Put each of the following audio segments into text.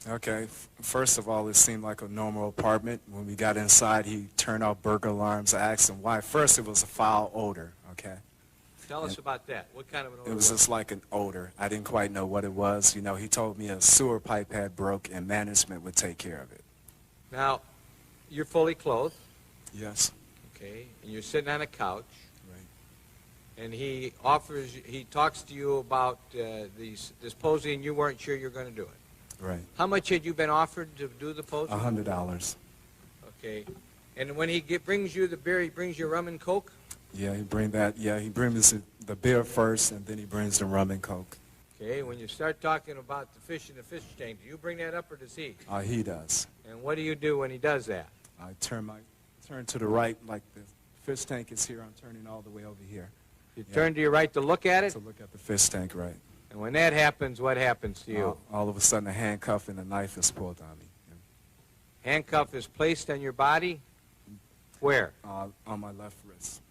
Okay, first of all, it seemed like a normal apartment. When we got inside, he turned off burglar alarms. I asked him why. First, it was a foul odor, okay? Tell us about that. What kind of an odor? It was just like an odor. I didn't quite know what it was. You know, he told me a sewer pipe had broke and management would take care of it. Now, you're fully clothed. Yes. Okay, and you're sitting on a couch. Right. And he talks to you about this posing, and you weren't sure you're going to do it. Right. How much had you been offered to do the posing? $100. Okay. And when he brings you the beer, he brings you rum and Coke? Yeah, he brings the beer first, and then he brings the rum and Coke. Okay, when you start talking about the fish in the fish tank, do you bring that up or does he? He does. And what do you do when he does that? I turn to the right, like the fish tank is here. I'm turning all the way over here. You turn to your right to look at it? To look at the fish tank, right. And when that happens, what happens to you? All of a sudden, a handcuff and a knife is pulled on me. Handcuff is placed on your body? Where? On my left wrist.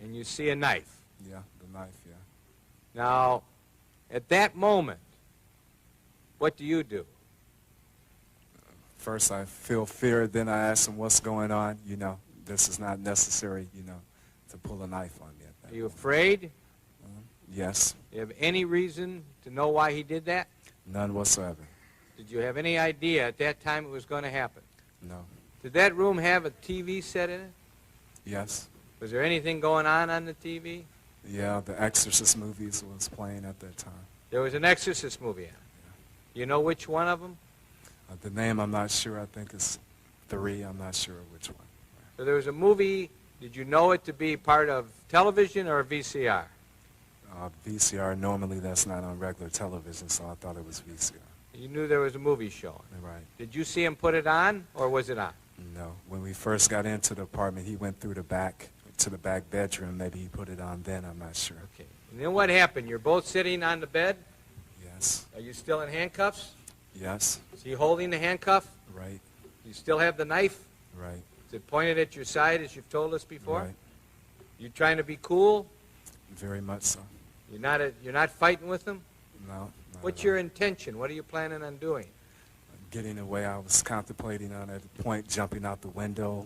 And you see a knife? Yeah, the knife, yeah. Now, at that moment, what do you do? First, I feel fear. Then I ask him what's going on. You know, this is not necessary, you know, to pull a knife on me at that Are you moment. afraid? Yes. Do you have any reason to know why he did that? None whatsoever. Did you have any idea at that time it was going to happen? No. Did that room have a TV set in it? Yes. Was there anything going on the TV? Yeah, the Exorcist movies was playing at that time. There was an Exorcist movie on. Yeah. You know which one of them? The name, I'm not sure. I think it's 3. I'm not sure which one. So there was a movie. Did you know it to be part of television or a VCR? VCR, normally that's not on regular television, so I thought it was VCR. You knew there was a movie showing. Right. Did you see him put it on, or was it on? No. When we first got into the apartment, he went through the back to the back bedroom. Maybe he put it on then. I'm not sure. Okay. And then what happened? You're both sitting on the bed? Yes. Are you still in handcuffs? Yes. Is he holding the handcuff? Right. You still have the knife? Right. Is it pointed at your side, as you've told us before? Right. You trying to be cool? Very much so. You're not fighting with him? No. What's your intention? What are you planning on doing? Getting away. I was contemplating on at the point jumping out the window.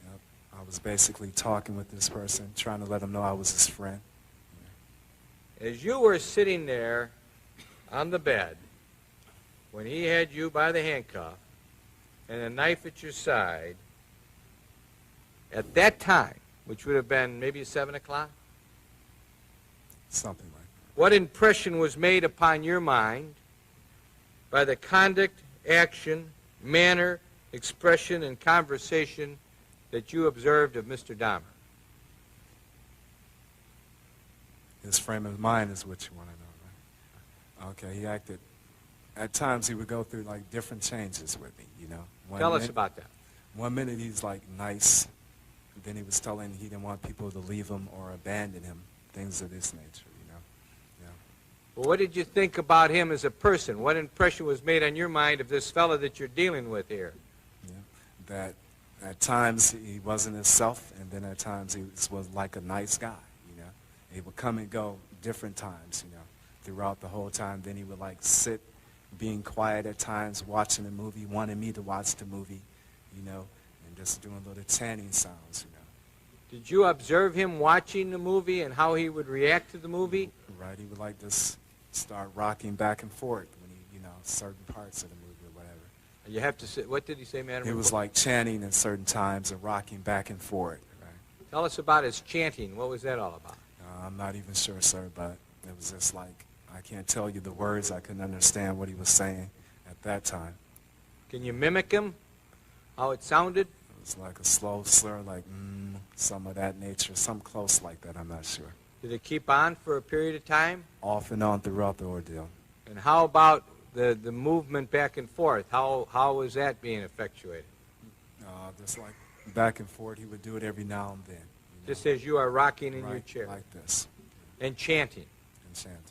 Yep. I was basically talking with this person, trying to let him know I was his friend. As you were sitting there on the bed, when he had you by the handcuff and a knife at your side, at that time, which would have been maybe 7 o'clock, Something like that. what impression was made upon your mind by the conduct, action, manner, expression, and conversation that you observed of Mr. Dahmer? His frame of mind is what you want to know, right? Okay, he acted. At times he would go through like different changes with me, you know. Tell us about that. 1 minute he's like nice, then he was telling he didn't want people to leave him or abandon him, things of this nature, you know. Yeah. Well, what did you think about him as a person? What impression was made on your mind of this fellow that you're dealing with here? Yeah. That at times he wasn't himself, and then at times he was like a nice guy, you know. He would come and go different times, you know, throughout the whole time. Then he would like sit, being quiet at times, watching the movie, wanting me to watch the movie, you know, and just doing little chanting sounds, you know. Did you observe him watching the movie and how he would react to the movie? Right, he would like just start rocking back and forth when he, you know, certain parts of the movie or whatever. You have to say, what did he say, Madam? He was like chanting in certain times and rocking back and forth, right? Tell us about his chanting. What was that all about? I'm not even sure, sir, but it was just like, I can't tell you the words. I couldn't understand what he was saying at that time. Can you mimic him? How it sounded? It was like a slow slur, like, some of that nature, some close like that, I'm not sure. Did it keep on for a period of time? Off and on throughout the ordeal. And how about the movement back and forth? How was that being effectuated? Just like back and forth, he would do it every now and then. You know? Just as you are rocking in Right, your chair. like this. And chanting. And chanting.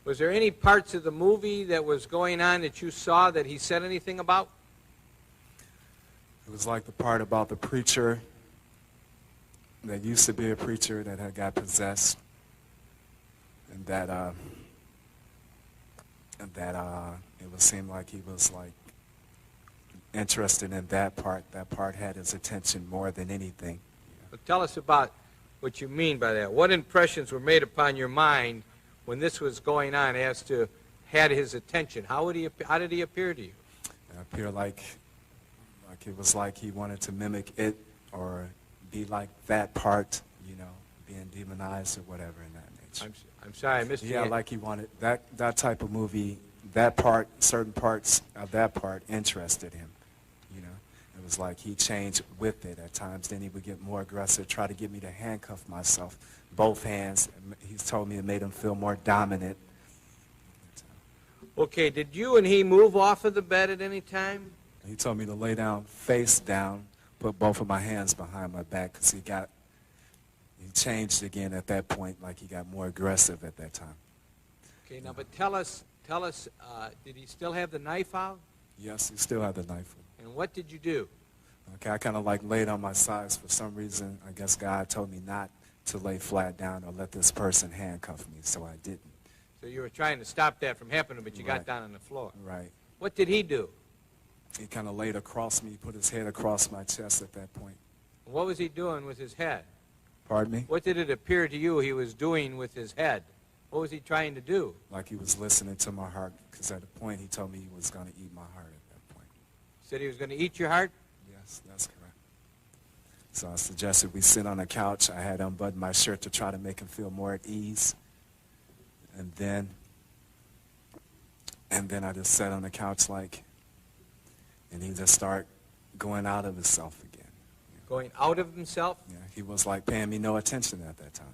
Was there any parts of the movie that was going on that you saw that he said anything about? It was like the part about the preacher that used to be a preacher that had got possessed, and that it would seem like he was like interested in that part. That part had his attention more than anything. But tell us about what you mean by that. What impressions were made upon your mind when this was going on as to had his attention? How did he appear to you? It appeared like it was like he wanted to mimic it or be like that part, you know, being demonized or whatever in that nature. I'm sorry, I missed you. Yeah, like he wanted that type of movie, that part, certain parts of that part interested him, you know. It was like he changed with it at times. Then he would get more aggressive, try to get me to handcuff myself, both hands. He's told me it made him feel more dominant. Okay, did you and he move off of the bed at any time? He told me to lay down, face down, put both of my hands behind my back because he changed again at that point, like he got more aggressive at that time. Okay, now, but tell us, did he still have the knife out? Yes, he still had the knife. And what did you do? Okay, I kind of like laid on my sides for some reason. I guess God told me not to lay flat down or let this person handcuff me, so I didn't. So you were trying to stop that from happening, but you Right. got down on the floor. Right. What did he do? He kind of laid across me, put his head across my chest at that point. What was he doing with his head? Pardon me? What did it appear to you he was doing with his head? What was he trying to do? Like he was listening to my heart, because at a point he told me he was going to eat my heart at that point. He said he was going to eat your heart? Yes, that's correct. So I suggested we sit on a couch. I had unbuttoned my shirt to try to make him feel more at ease. And then I just sat on the couch and he just started going out of himself again. Going out of himself? Yeah, he was like paying me no attention at that time.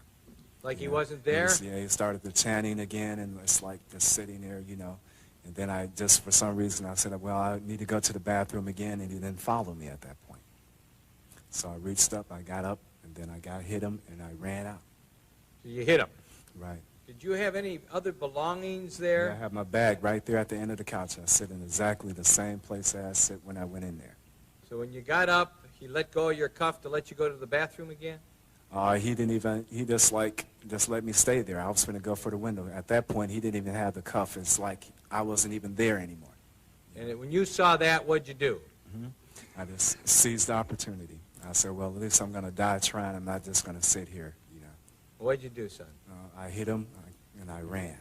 Like he know, wasn't there? He started the chanting again, and it's like just sitting there, you know. And then I just, for some reason, I said, well, I need to go to the bathroom again, and he didn't follow me at that point. So I reached up, I got up, and then I hit him, and I ran out. So you hit him? Right. Did you have any other belongings there? Yeah, I have my bag right there at the end of the couch. I sit in exactly the same place as I sit when I went in there. So when you got up, he let go of your cuff to let you go to the bathroom again? He just let me stay there. I was going to go for the window. At that point, he didn't even have the cuff. It's like I wasn't even there anymore. And when you saw that, what'd you do? Mm-hmm. I just seized the opportunity. I said, well, at least I'm going to die trying. I'm not just going to sit here, you know. What'd you do, son? I hit him, and I ran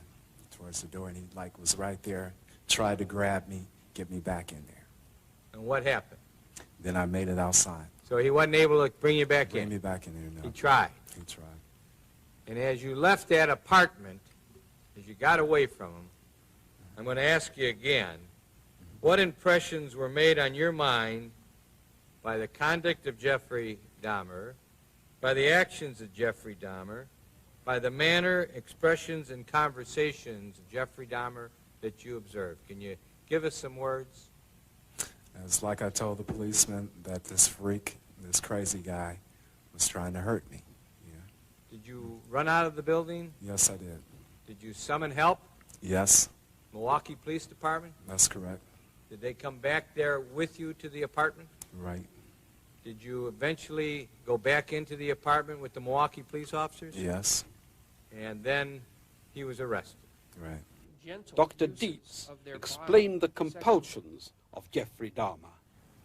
towards the door, and he was right there, tried to grab me, get me back in there. And what happened? Then I made it outside. So he wasn't able to bring you back in? Bring me back in there, no. He tried? He tried. And as you left that apartment, as you got away from him, I'm going to ask you again, what impressions were made on your mind by the conduct of Jeffrey Dahmer, by the actions of Jeffrey Dahmer, by the manner, expressions, and conversations of Jeffrey Dahmer that you observed? Can you give us some words? It's like I told the policeman that this freak, this crazy guy, was trying to hurt me. Yeah. Did you run out of the building? Yes, I did. Did you summon help? Yes. Milwaukee Police Department? That's correct. Did they come back there with you to the apartment? Right. Did you eventually go back into the apartment with the Milwaukee police officers? Yes. And then he was arrested. Right. Dr. Dietz explained the compulsions of Jeffrey Dahmer.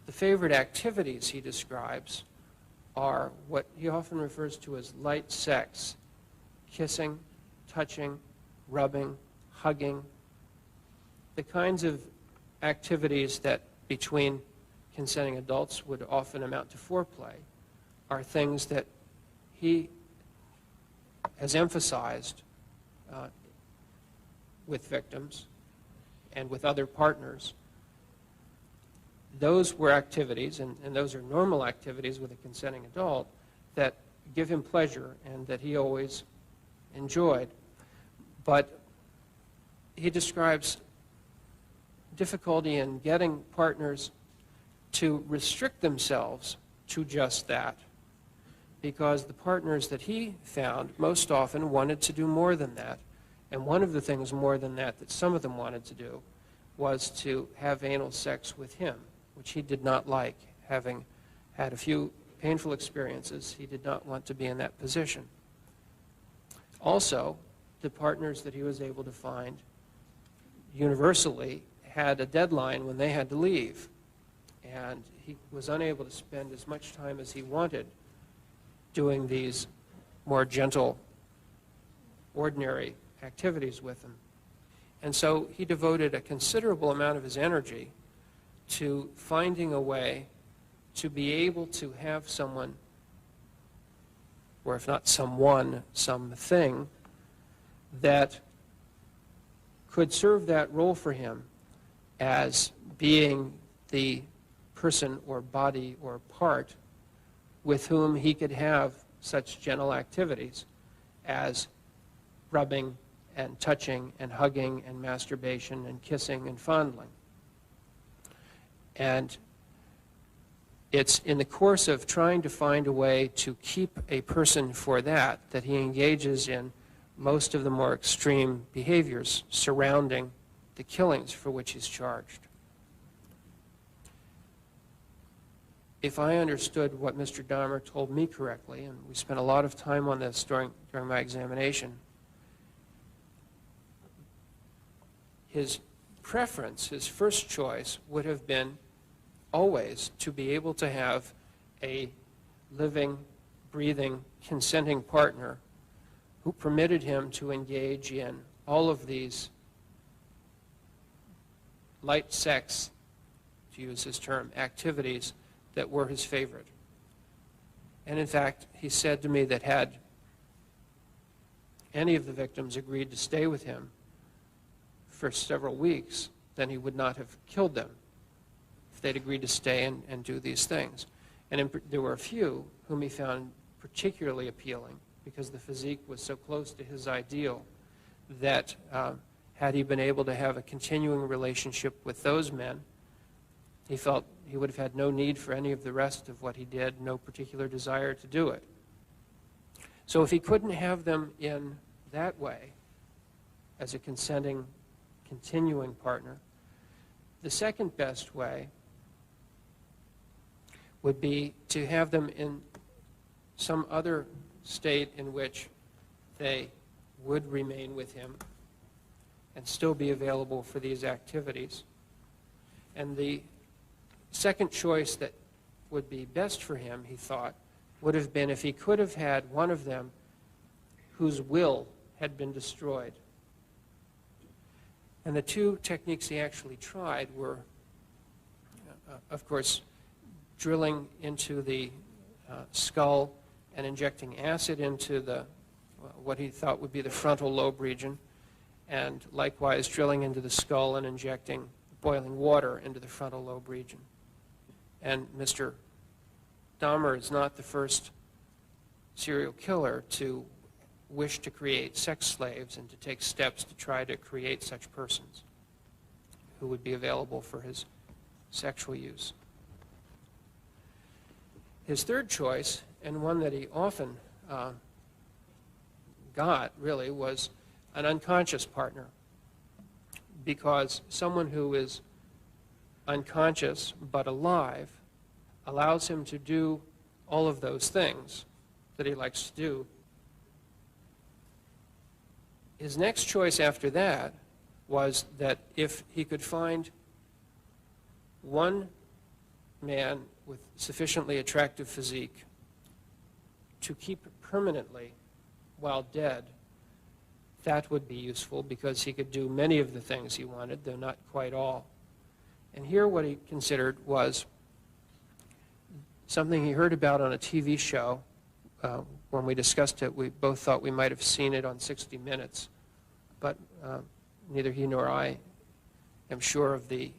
The favorite activities he describes are what he often refers to as light sex: kissing, touching, rubbing, hugging. The kinds of activities that between consenting adults would often amount to foreplay are things that he has emphasized with victims and with other partners. Those were activities, and those are normal activities with a consenting adult, that give him pleasure and that he always enjoyed. But he describes difficulty in getting partners to restrict themselves to just that, because the partners that he found most often wanted to do more than that. And one of the things more than that some of them wanted to do was to have anal sex with him, which he did not like. Having had a few painful experiences, he did not want to be in that position. Also, the partners that he was able to find universally had a deadline when they had to leave, and he was unable to spend as much time as he wanted doing these more gentle, ordinary activities with them. And so he devoted a considerable amount of his energy to finding a way to be able to have someone, or if not someone, something, that could serve that role for him as being the person or body or part with whom he could have such gentle activities as rubbing and touching and hugging and masturbation and kissing and fondling. And it's in the course of trying to find a way to keep a person for that he engages in most of the more extreme behaviors surrounding the killings for which he's charged. If I understood what Mr. Dahmer told me correctly, and we spent a lot of time on this during my examination, his preference, his first choice, would have been always to be able to have a living, breathing, consenting partner who permitted him to engage in all of these light sex, to use his term, activities that were his favorite. And in fact, he said to me that had any of the victims agreed to stay with him for several weeks, then he would not have killed them if they'd agreed to stay and do these things. And there were a few whom he found particularly appealing because the physique was so close to his ideal that had he been able to have a continuing relationship with those men, he felt he would have had no need for any of the rest of what he did, no particular desire to do it. So if he couldn't have them in that way, as a consenting, continuing partner, the second best way would be to have them in some other state in which they would remain with him and still be available for these activities. And the second choice that would be best for him, he thought, would have been if he could have had one of them whose will had been destroyed. And the two techniques he actually tried were, of course, drilling into the skull and injecting acid into the what he thought would be the frontal lobe region, and likewise drilling into the skull and injecting boiling water into the frontal lobe region. And Mr. Dahmer is not the first serial killer to wish to create sex slaves and to take steps to try to create such persons who would be available for his sexual use. His third choice, and one that he often got, really, was an unconscious partner, because someone who is unconscious but alive allows him to do all of those things that he likes to do. His next choice after that was that if he could find one man with sufficiently attractive physique to keep permanently while dead, that would be useful because he could do many of the things he wanted, though not quite all. And here what he considered was something he heard about on a TV show. When we discussed it, we both thought we might have seen it on 60 Minutes, but neither he nor I am sure of the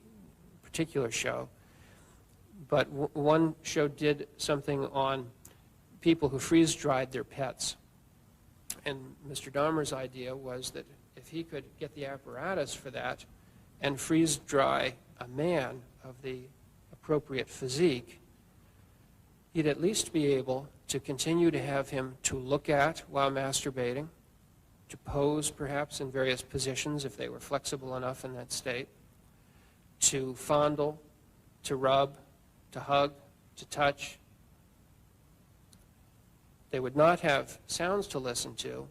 particular show. But one show did something on people who freeze-dried their pets. And Mr. Dahmer's idea was that if he could get the apparatus for that and freeze-dry a man of the appropriate physique, he'd at least be able to continue to have him to look at while masturbating, to pose perhaps in various positions if they were flexible enough in that state, to fondle, to rub, to hug, to touch. They would not have sounds to listen to,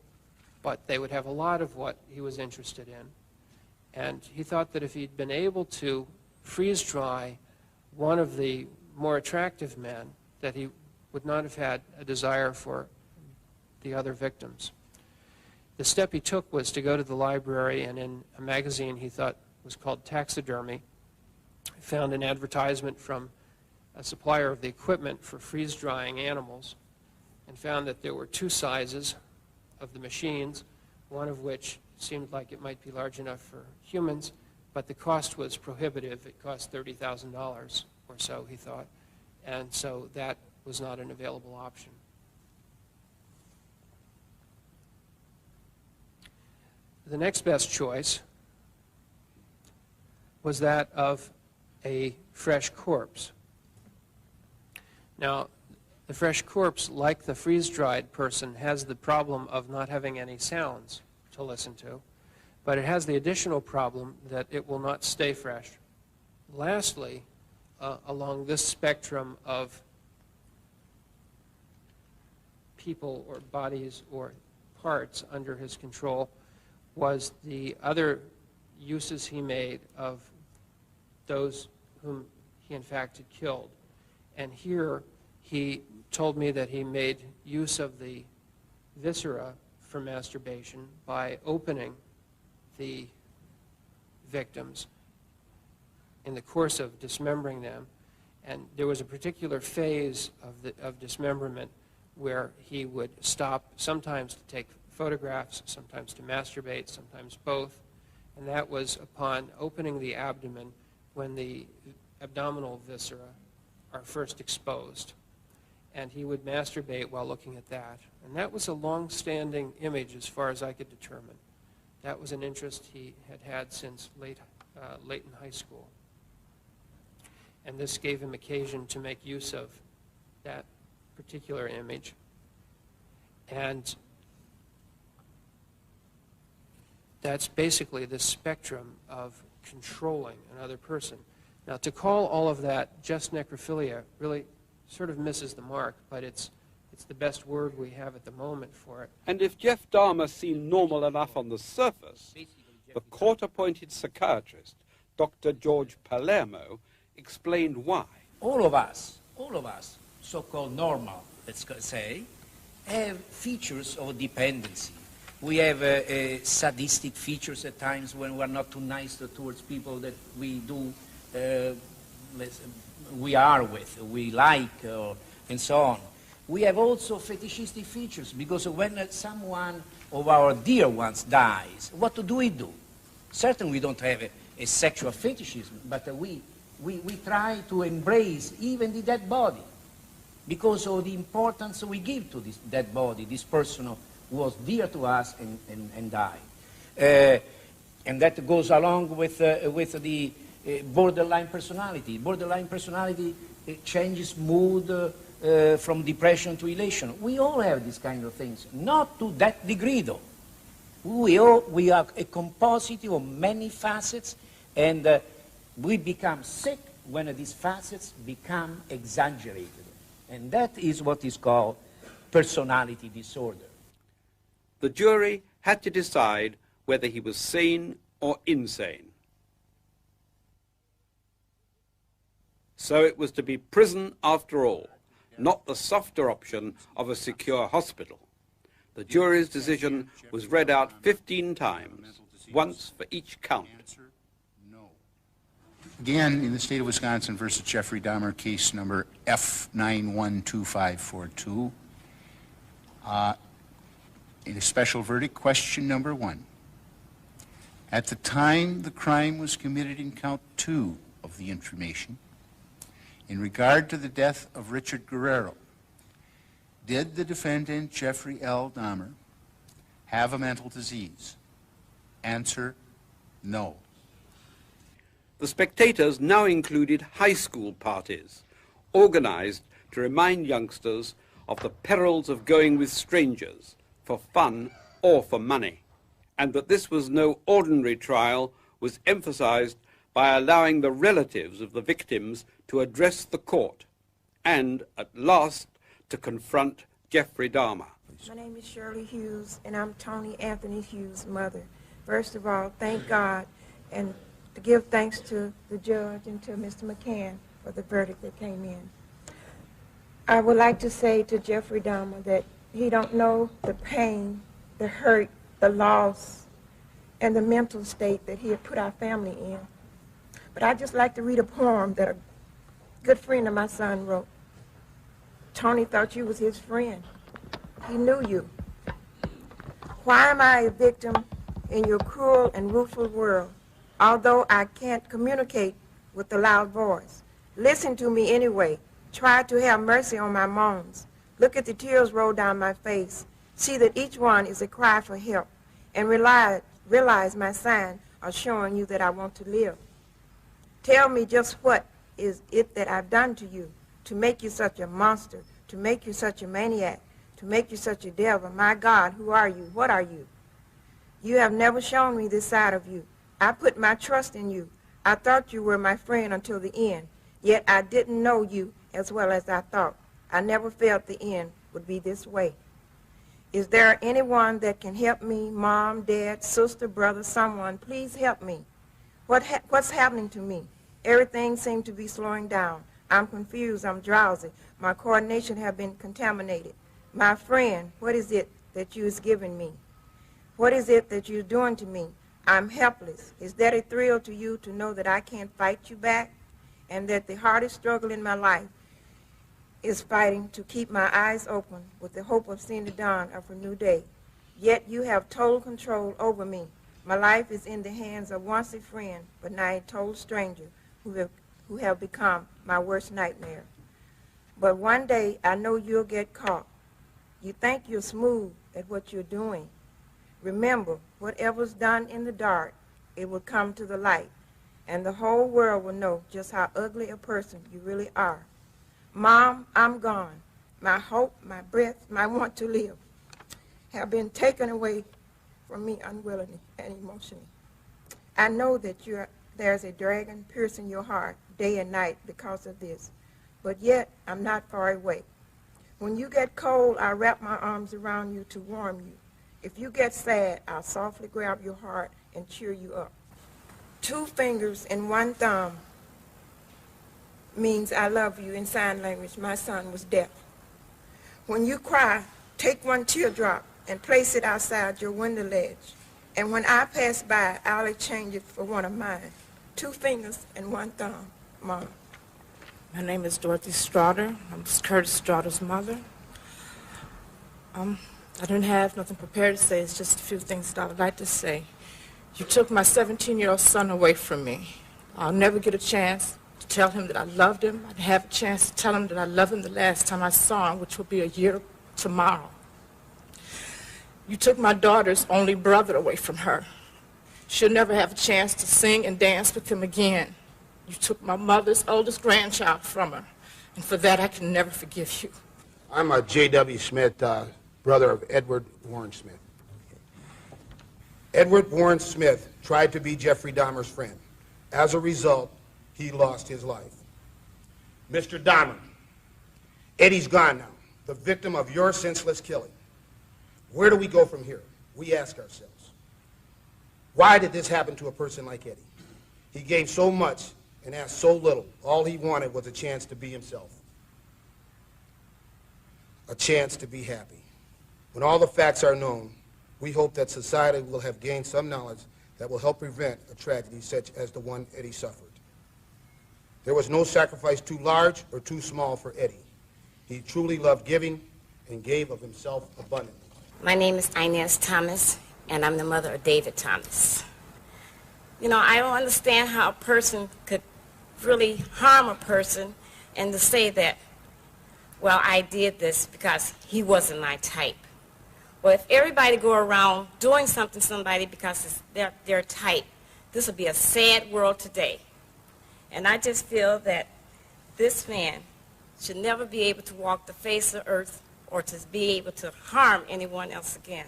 but they would have a lot of what he was interested in. And he thought that if he'd been able to freeze dry one of the more attractive men, that he would not have had a desire for the other victims. The step he took was to go to the library, and in a magazine he thought was called Taxidermy, he found an advertisement from a supplier of the equipment for freeze-drying animals, and found that there were two sizes of the machines, one of which seemed like it might be large enough for humans, but the cost was prohibitive. It cost $30,000 or so, he thought, and so that was not an available option. The next best choice was that of a fresh corpse. Now, the fresh corpse, like the freeze-dried person, has the problem of not having any sounds to listen to, but it has the additional problem that it will not stay fresh. Lastly, along this spectrum of people or bodies or parts under his control was the other uses he made of those whom he in fact had killed. And here he told me that he made use of the viscera for masturbation by opening the victims in the course of dismembering them. And there was a particular phase of dismemberment where he would stop sometimes to take photographs, sometimes to masturbate, sometimes both. And that was upon opening the abdomen when the abdominal viscera are first exposed. And he would masturbate while looking at that. And that was a long-standing image as far as I could determine. That was an interest he had had since late in high school. And this gave him occasion to make use of that particular image. And that's basically the spectrum of controlling another person. Now, to call all of that just necrophilia really sort of misses the mark, but it's the best word we have at the moment for it. And if Jeff Dahmer seemed normal enough on the surface, the court-appointed psychiatrist, Dr. George Palermo, explained why. All of us, so-called normal, let's say, have features of dependency. We have sadistic features at times when we're not too nice towards people that we do, we are with, we like, and so on. We have also fetishistic features, because when someone of our dear ones dies, what do we do? Certainly we don't have a sexual fetishism, but we try to embrace even the dead body because of the importance we give to this dead body, this person who was dear to us and died. And that goes along with the borderline personality. Borderline personality changes mood from depression to elation. We all have these kind of things, not to that degree though. We are a composite of many facets, and we become sick when these facets become exaggerated. And that is what is called personality disorder. The jury had to decide whether he was sane or insane. So it was to be prison after all, not the softer option of a secure hospital. The jury's decision was read out 15 times, once for each count. Again, in the state of Wisconsin versus Jeffrey Dahmer, case number F912542, in a special verdict, question number 1. At the time the crime was committed in count 2 of the information, in regard to the death of Richard Guerrero, did the defendant, Jeffrey L. Dahmer, have a mental disease? Answer, no. The spectators now included high school parties, organized to remind youngsters of the perils of going with strangers, for fun or for money. And that this was no ordinary trial was emphasized by allowing the relatives of the victims to address the court and, at last, to confront Jeffrey Dahmer. My name is Shirley Hughes, and I'm Tony Anthony Hughes' mother. First of all, thank God and to give thanks to the judge and to Mr. McCann for the verdict that came in. I would like to say to Jeffrey Dahmer that he don't know the pain, the hurt, the loss, and the mental state that he had put our family in. But I'd just like to read a poem that a good friend of my son wrote. Tony thought you was his friend. He knew you. Why am I a victim in your cruel and rueful world, although I can't communicate with a loud voice? Listen to me anyway. Try to have mercy on my moans. Look at the tears roll down my face. See that each one is a cry for help. And realize my sign are showing you that I want to live. Tell me just what is it that I've done to you to make you such a monster, to make you such a maniac, to make you such a devil. My God, who are you? What are you? You have never shown me this side of you. I put my trust in you. I thought you were my friend until the end, yet I didn't know you as well as I thought. I never felt the end would be this way. Is there anyone that can help me? Mom, dad, sister, brother, someone, please help me. What's happening to me? Everything seems to be slowing down. I'm confused, I'm drowsy. My coordination has been contaminated. My friend, what is it that you is giving me? What is it that you're doing to me? I'm helpless. Is that a thrill to you to know that I can't fight you back? And that the hardest struggle in my life is fighting to keep my eyes open with the hope of seeing the dawn of a new day. Yet you have total control over me. My life is in the hands of once a friend, but now a total stranger who have become my worst nightmare. But one day I know you'll get caught. You think you're smooth at what you're doing. Remember, whatever's done in the dark, it will come to the light, and the whole world will know just how ugly a person you really are. Mom, I'm gone. My hope, my breath, my want to live have been taken away from me unwillingly and emotionally. I know that there's a dragon piercing your heart day and night because of this, but yet I'm not far away. When you get cold, I wrap my arms around you to warm you. If you get sad, I'll softly grab your heart and cheer you up. 2 fingers and 1 thumb means I love you in sign language. My son was deaf. When you cry, take 1 teardrop and place it outside your window ledge. And when I pass by, I'll exchange it for one of mine. 2 fingers and 1 thumb, Mom. My name is Dorothy Straughter. I'm Curtis Straughter's mother. I didn't have nothing prepared to say. It's just a few things that I would like to say. You took my 17-year-old son away from me. I'll never get a chance to tell him that I loved him. I'd have a chance to tell him that I loved him the last time I saw him, which will be a year tomorrow. You took my daughter's only brother away from her. She'll never have a chance to sing and dance with him again. You took my mother's oldest grandchild from her, and for that I can never forgive you. I'm a J.W. Smith, brother of Edward Warren Smith. Edward Warren Smith tried to be Jeffrey Dahmer's friend. As a result, he lost his life. Mr. Dahmer, Eddie's gone now, the victim of your senseless killing. Where do we go from here? We ask ourselves. Why did this happen to a person like Eddie? He gave so much and asked so little. All he wanted was a chance to be himself. A chance to be happy. When all the facts are known, we hope that society will have gained some knowledge that will help prevent a tragedy such as the one Eddie suffered. There was no sacrifice too large or too small for Eddie. He truly loved giving and gave of himself abundantly. My name is Inez Thomas, and I'm the mother of David Thomas. You know, I don't understand how a person could really harm a person and to say that, well, I did this because he wasn't my type. Well, if everybody go around doing something to somebody because it's their type, this would be a sad world today. And I just feel that this man should never be able to walk the face of earth or to be able to harm anyone else again.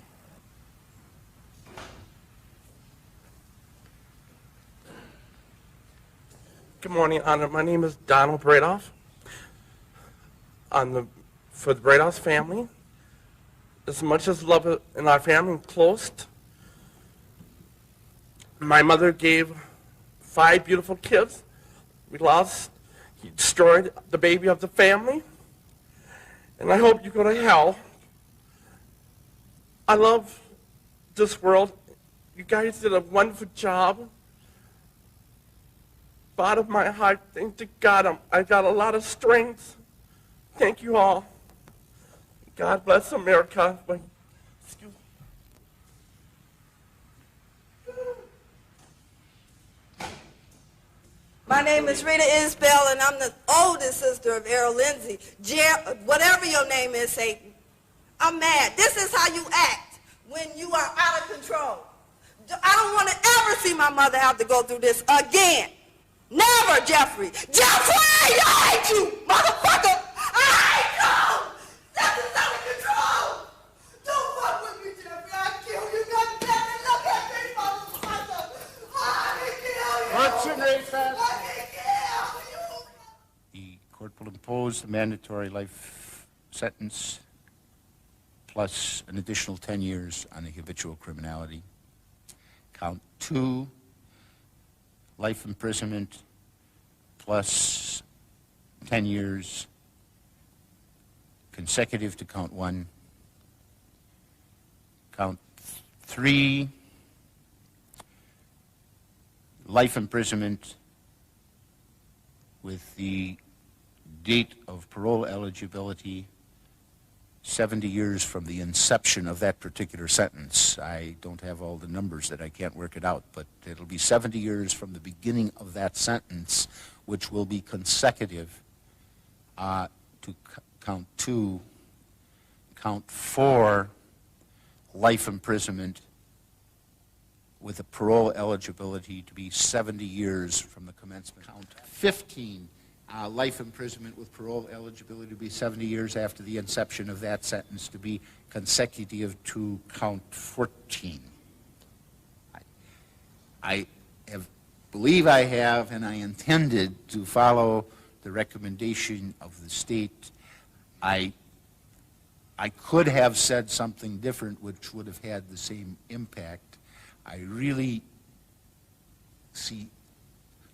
Good morning, Honor. My name is Donald Bradoff. For the Bradoff family, as much as love in our family close, my mother gave 5 beautiful kids. He destroyed the baby of the family. And I hope you go to hell. I love this world. You guys did a wonderful job. Bottom of my heart, thank to God, I got a lot of strength. Thank you all. God bless America. Excuse me. My name is Rita Isbell, and I'm the oldest sister of Errol Lindsay. Whatever your name is, Satan, I'm mad. This is how you act when you are out of control. I don't want to ever see my mother have to go through this again. Never, Jeffrey. Jeffrey, I hate you, motherfucker. I hate you. This is out of control. Don't fuck with me, Jeffrey. I'll kill you. God damn it. Look at me, motherfucker. I kill you. What's your name, fast? The court will impose the mandatory life sentence plus an additional 10 years on the habitual criminality. Count 2, life imprisonment plus 10 years consecutive to count 1. Count 3, life imprisonment with the date of parole eligibility 70 years from the inception of that particular sentence. I don't have all the numbers that I can't work it out, but it'll be 70 years from the beginning of that sentence, which will be consecutive to count 2. Count 4, life imprisonment with a parole eligibility to be 70 years from the commencement. Count 15, life imprisonment with parole eligibility to be 70 years after the inception of that sentence to be consecutive to count 14. I believe I have, and I intended to follow the recommendation of the state. I could have said something different which would have had the same impact. I really see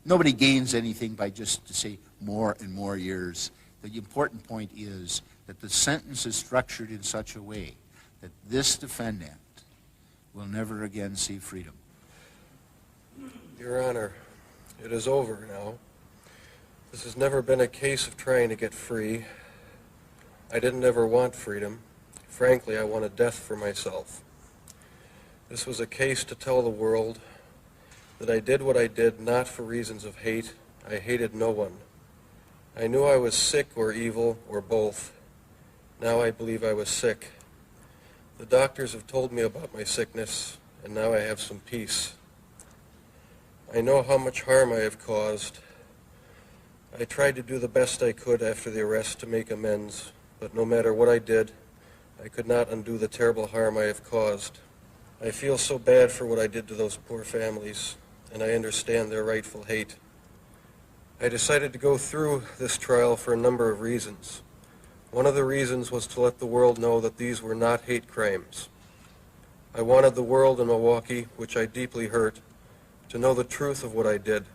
nobody gains anything by just to say more and more years. The important point is that the sentence is structured in such a way that this defendant will never again see freedom. Your Honor, it is over now. This has never been a case of trying to get free. I didn't ever want freedom. Frankly, I wanted death for myself. This was a case to tell the world that I did what I did not for reasons of hate. I hated no one. I knew I was sick or evil or both. Now I believe I was sick. The doctors have told me about my sickness, and now I have some peace. I know how much harm I have caused. I tried to do the best I could after the arrest to make amends, but no matter what I did, I could not undo the terrible harm I have caused. I feel so bad for what I did to those poor families, and I understand their rightful hate. I decided to go through this trial for a number of reasons. One of the reasons was to let the world know that these were not hate crimes. I wanted the world in Milwaukee, which I deeply hurt, to know the truth of what I did.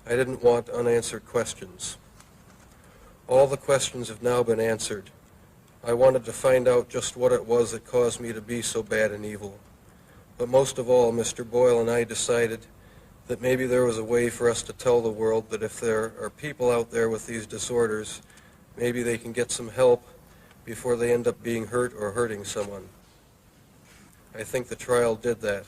I didn't want unanswered questions. All the questions have now been answered. I wanted to find out just what it was that caused me to be so bad and evil. But most of all, Mr. Boyle and I decided that maybe there was a way for us to tell the world that if there are people out there with these disorders, maybe they can get some help before they end up being hurt or hurting someone. I think the trial did that.